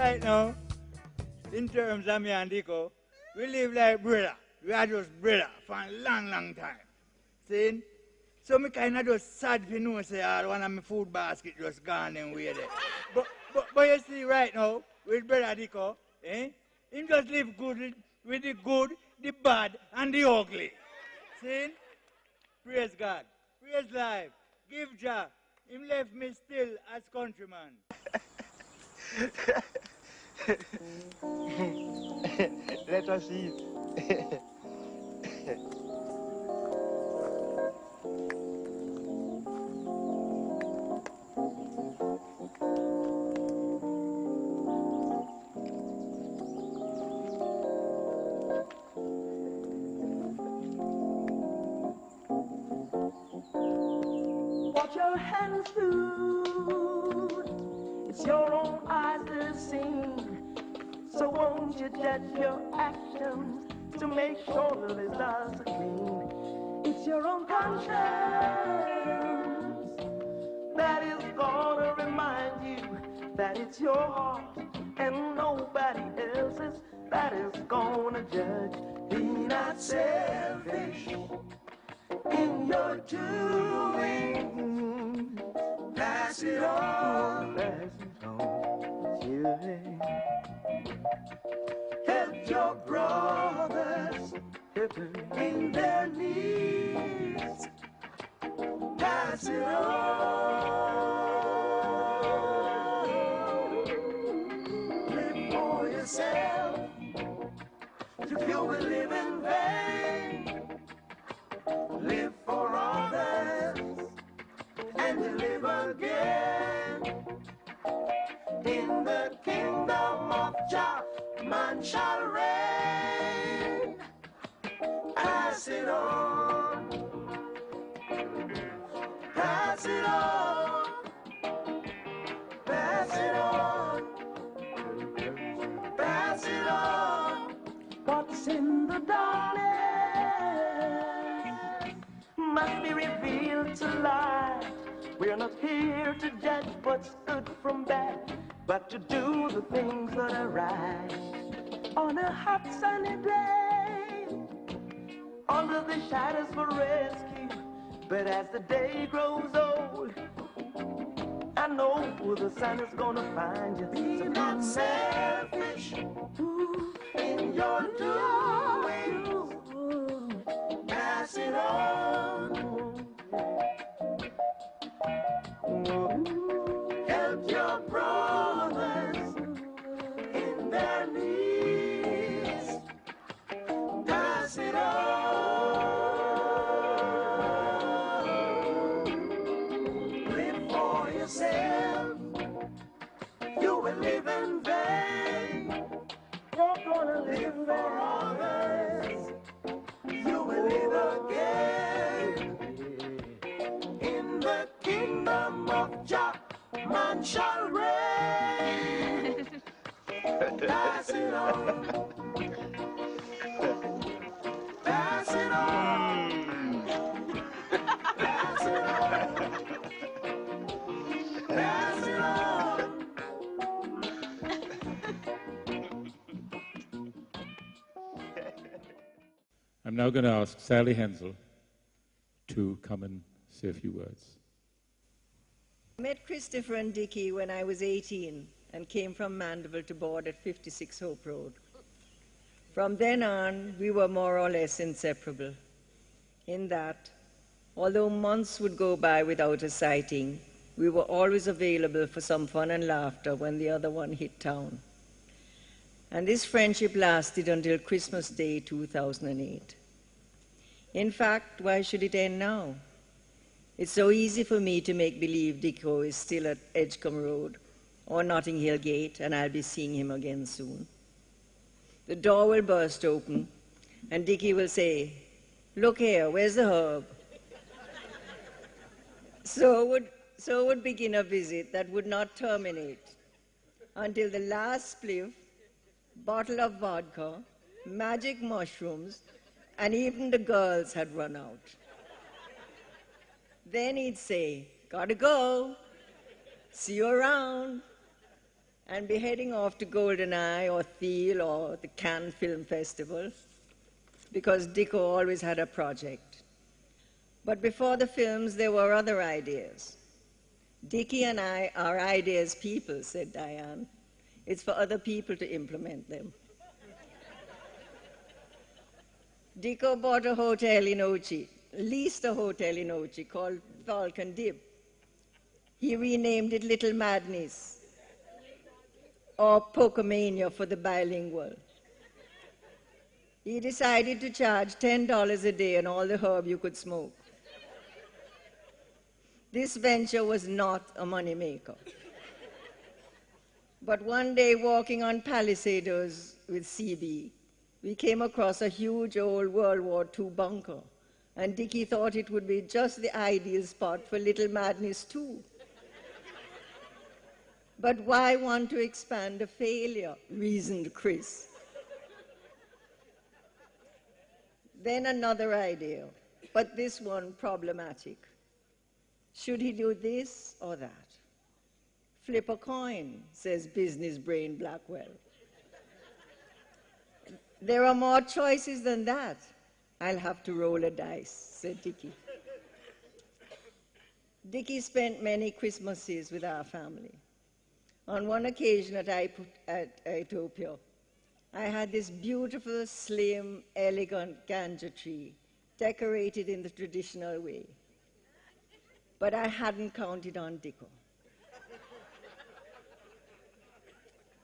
right now, in terms of me and Dico, we live like brother. We are just brother for a long, long time. See? So me kind of just sad for know say all one of my food basket just gone and way there. But you see right now, with brother Dico, him just live good with the good, the bad, and the ugly. See? Praise God. Praise life. Give Jah. Him left me still as countryman. Let us see. What your hands do, it's your own eyes that sing. So won't you judge your actions to make sure that it's us clean? It's your own conscience that is gonna remind you that it's your heart and nobody else's that is gonna judge. Be not selfish in your doing. Pass it on. Pass it on. Help your brothers in their needs. Pass it on. Live for yourself. If you will live in vain, live for others and to live again. In the kingdom of Jah, man shall reign. Pass it on. Pass it on. Pass it on. Pass it on. What's in the darkness must be revealed to light. We're not here to judge what's good from bad, but to do the things that are right. On a hot sunny day, under the shadows for rescue. But as the day grows old, I know the sun is gonna find you. Be not selfish in your doing. Pass it on. Help your brothers in their needs. Pass it on. Live for yourself. You will live in vain. You're gonna live for others. You will live again. In the kingdom of Jah, man shall reign. Pass it on. Pass it on. Pass it on. Pass it on. I'm now going to ask Sally Hensel to come and say a few words. I met Christopher and Dickie when I was 18 and came from Mandeville to board at 56 Hope Road. From then on, we were more or less inseparable, in that, although months would go by without a sighting, we were always available for some fun and laughter when the other one hit town. And this friendship lasted until Christmas Day 2008. In fact, why should it end now? It's so easy for me to make believe Dicko is still at Edgecombe Road or Notting Hill Gate, and I'll be seeing him again soon. The door will burst open, and Dickie will say, "Look here, where's the herb?" So would begin a visit that would not terminate until the last spliff, bottle of vodka, magic mushrooms, and even the girls had run out. Then he'd say, "Gotta go. See you around." and be heading off to GoldenEye or Thiel or the Cannes Film Festival, because Dicko always had a project. But before the films, there were other ideas. Dickie and I are ideas people, said Diane. It's for other people to implement them. Dicko bought a hotel in Ochi, leased a hotel in Ochi called Falcon Dip. He renamed it Little Madness, or Pokemania for the bilingual. He decided to charge $10 a day on all the herb you could smoke. This venture was not a moneymaker. But one day, walking on Palisados with CB, we came across a huge old World War II bunker, and Dickie thought it would be just the ideal spot for Little Madness too. But why want to expand a failure, reasoned Chris. Then another idea, but this one problematic. Should he do this or that? Flip a coin, says business brain Blackwell. There are more choices than that. I'll have to roll a dice, said Dickie. Dickie spent many Christmases with our family. On one occasion at Ethiopia, I had this beautiful, slim, elegant ganja tree, decorated in the traditional way. But I hadn't counted on Dicko.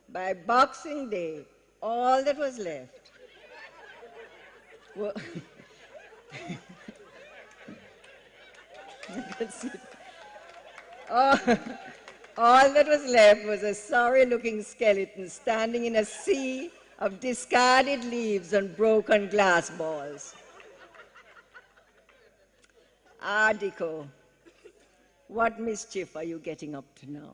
By Boxing Day, all that was left were all that was left was a sorry-looking skeleton standing in a sea of discarded leaves and broken glass balls. Ah, Dicko, what mischief are you getting up to now?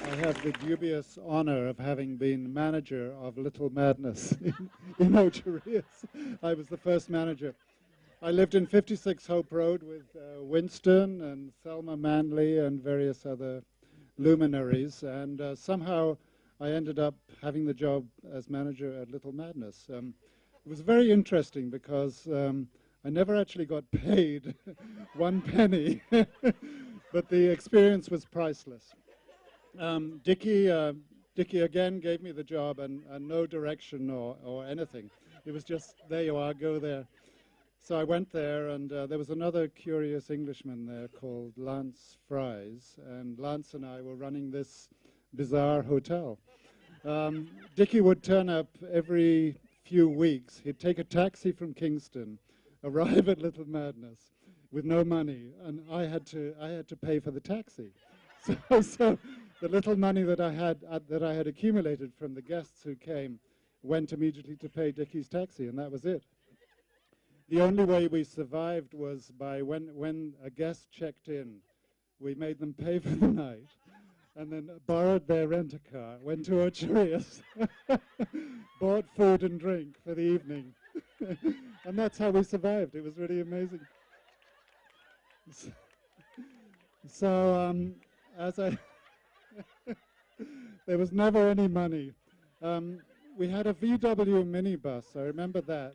I have the dubious honor of having been manager of Little Madness in Ocherius. I was the first manager. I lived in 56 Hope Road with Winston and Thelma Manley and various other luminaries, and somehow I ended up having the job as manager at Little Madness. It was very interesting because I never actually got paid one penny, but the experience was priceless. Dickie again gave me the job and no direction or anything. It was just, there you are, go there. So I went there, and there was another curious Englishman there called Lance Fries, and Lance and I were running this bizarre hotel. Dickie would turn up every few weeks. He'd take a taxi from Kingston, arrive at Little Madness with no money, and I had to pay for the taxi. So the little money that I had accumulated from the guests who came went immediately to pay Dickie's taxi, and that was it. The only way we survived was by when a guest checked in, we made them pay for the night, and then borrowed their rent-a-car, went to Ocherius, bought food and drink for the evening, and that's how we survived. It was really amazing. So as I, there was never any money. We had a VW minibus, I remember that.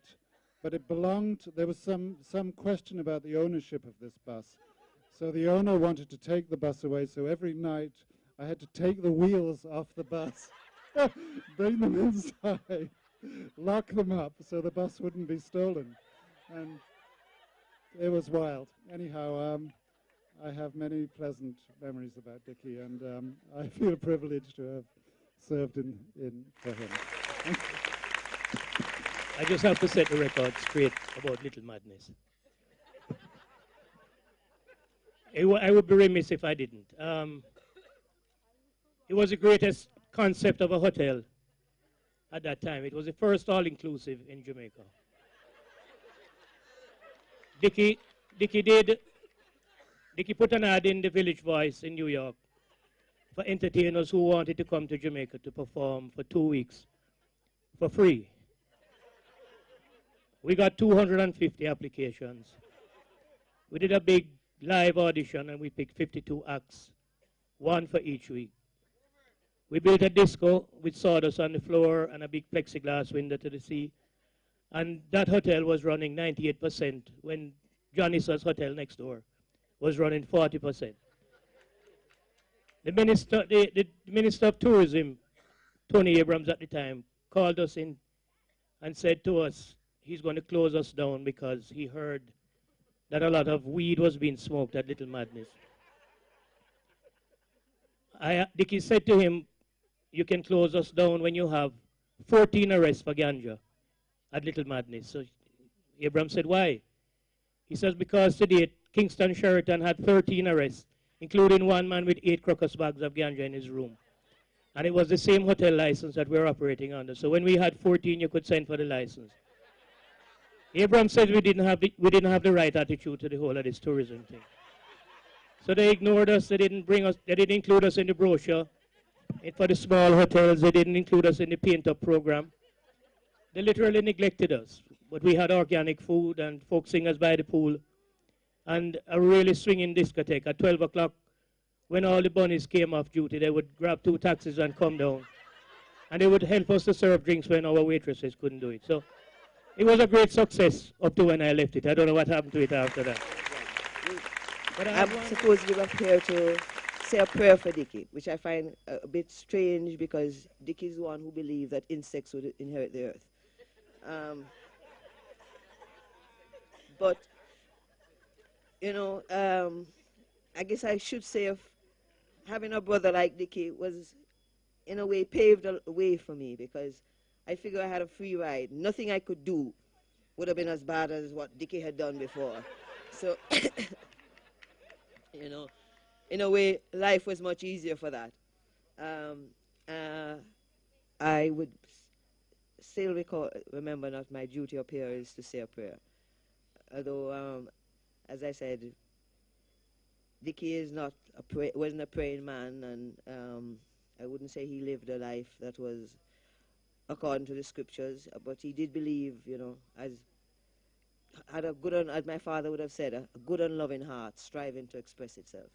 But it belonged, there was some question about the ownership of this bus. So the owner wanted to take the bus away, so every night I had to take the wheels off the bus, bring them inside, lock them up so the bus wouldn't be stolen. And it was wild. Anyhow, I have many pleasant memories about Dickie, and I feel privileged to have served in for him. I just have to set the record straight about Little Madness. I would be remiss if I didn't. It was the greatest concept of a hotel at that time. It was the first all-inclusive in Jamaica. Dickie put an ad in the Village Voice in New York for entertainers who wanted to come to Jamaica to perform for 2 weeks for free. We got 250 applications. We did a big live audition and we picked 52 acts, one for each week. We built a disco with sawdust on the floor and a big plexiglass window to the sea. And that hotel was running 98% when Johnny's hotel next door was running 40%. The Minister of Tourism, Tony Abrams at the time, called us in and said to us he's going to close us down because he heard that a lot of weed was being smoked at Little Madness. Dickie said to him, you can close us down when you have 14 arrests for ganja at Little Madness. So Abrams said, why? He says, because today Kingston Sheraton had 13 arrests, including one man with 8 crocus bags of ganja in his room. And it was the same hotel license that we were operating under. So when we had 14, you could send for the license. Abrams said we didn't have the right attitude to the whole of this tourism thing. So they ignored us. They didn't include us in the brochure. And for the small hotels, they didn't include us in the paint-up program. They literally neglected us. But we had organic food and folk singers by the pool and a really swinging discotheque. At 12 o'clock, when all the bunnies came off duty, they would grab 2 taxis and come down. And they would help us to serve drinks when our waitresses couldn't do it. So it was a great success up to when I left it. I don't know what happened to it after that. But I'm supposed to be up here to say a prayer for Dickie, which I find a bit strange because Dickie is the one who believed that insects would inherit the earth. But, you know, I guess I should say if having a brother like Dickie was, in a way, paved a way for me because I figure I had a free ride. Nothing I could do would have been as bad as what Dickie had done before. So, you know, in a way, life was much easier for that. I would still remember that my duty up here is to say a prayer. Although, as I said, Dickie wasn't a praying man, and I wouldn't say he lived a life that was according to the scriptures, but he did believe, you know, had a good, as my father would have said, a good and loving heart, striving to express itself.